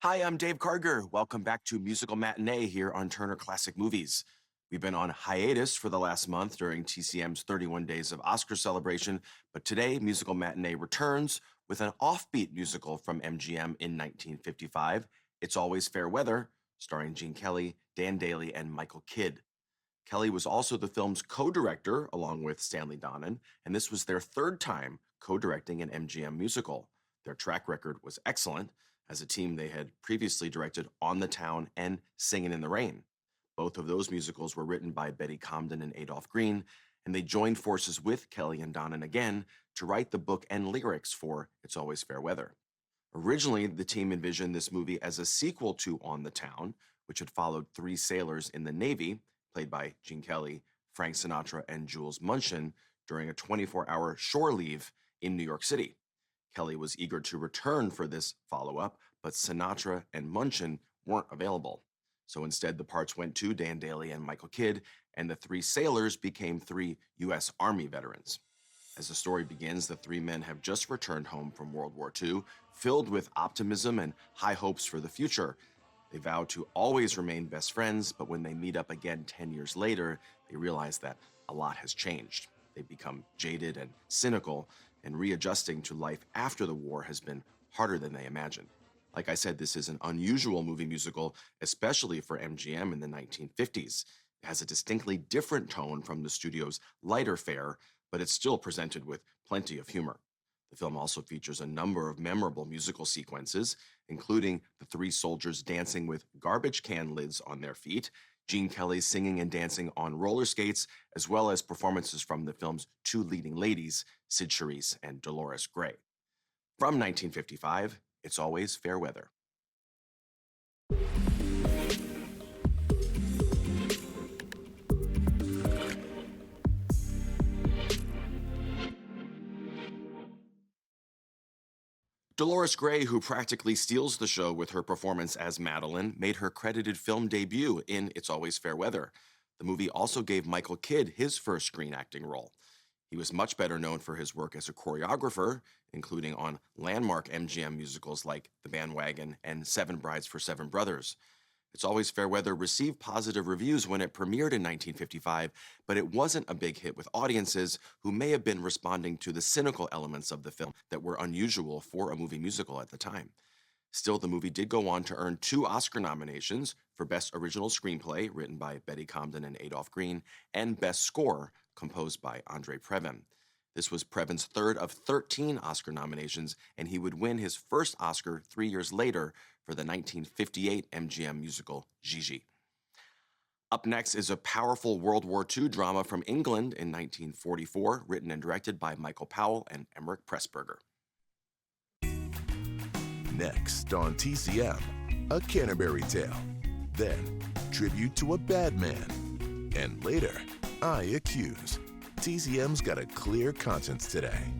Hi, I'm Dave Karger. Welcome back to Musical Matinee here on Turner Classic Movies. We've been on hiatus for the last month during TCM's 31 Days of Oscar celebration, but today Musical Matinee returns with an offbeat musical from MGM in 1955, It's Always Fair Weather, starring Gene Kelly, Dan Daly, and Michael Kidd. Kelly was also the film's co-director along with Stanley Donen, and this was their third time co-directing an MGM musical. Their track record was excellent. As a team, they had previously directed On the Town and Singin' in the Rain. Both of those musicals were written by Betty Comden and Adolph Green, and they joined forces with Kelly and Donen again to write the book and lyrics for It's Always Fair Weather. Originally, the team envisioned this movie as a sequel to On the Town, which had followed three sailors in the Navy, played by Gene Kelly, Frank Sinatra, and Jules Munshin, during a 24-hour shore leave in New York City. Kelly was eager to return for this follow-up, but Sinatra and Munshin weren't available. So instead, the parts went to Dan Daly and Michael Kidd, and the three sailors became three U.S. Army veterans. As the story begins, the three men have just returned home from World War II, filled with optimism and high hopes for the future. They vow to always remain best friends, but when they meet up again 10 years later, they realize that a lot has changed. They become jaded and cynical, and readjusting to life after the war has been harder than they imagined. Like I said, this is an unusual movie musical, especially for MGM in the 1950s. It has a distinctly different tone from the studio's lighter fare, but it's still presented with plenty of humor. The film also features a number of memorable musical sequences, including the three soldiers dancing with garbage can lids on their feet, Gene Kelly singing and dancing on roller skates, as well as performances from the film's two leading ladies, Sid Charisse and Dolores Gray. From 1955, It's Always Fair Weather. Dolores Gray, who practically steals the show with her performance as Madeline, made her credited film debut in It's Always Fair Weather. The movie also gave Michael Kidd his first screen acting role. He was much better known for his work as a choreographer, including on landmark MGM musicals like The Bandwagon and Seven Brides for Seven Brothers. It's Always Fair Weather received positive reviews when it premiered in 1955, but it wasn't a big hit with audiences who may have been responding to the cynical elements of the film that were unusual for a movie musical at the time. Still, the movie did go on to earn 2 Oscar nominations for Best Original Screenplay, written by Betty Comden and Adolph Green, and Best Score, composed by Andre Previn. This was Previn's third of 13 Oscar nominations, and he would win his first Oscar 3 years later for the 1958 MGM musical Gigi. Up next is a powerful World War II drama from England in 1944, written and directed by Michael Powell and Emmerich Pressburger. Next on TCM, A Canterbury Tale. Then, Tribute to a Bad Man. And later, I Accuse. TCM's got a clear conscience today.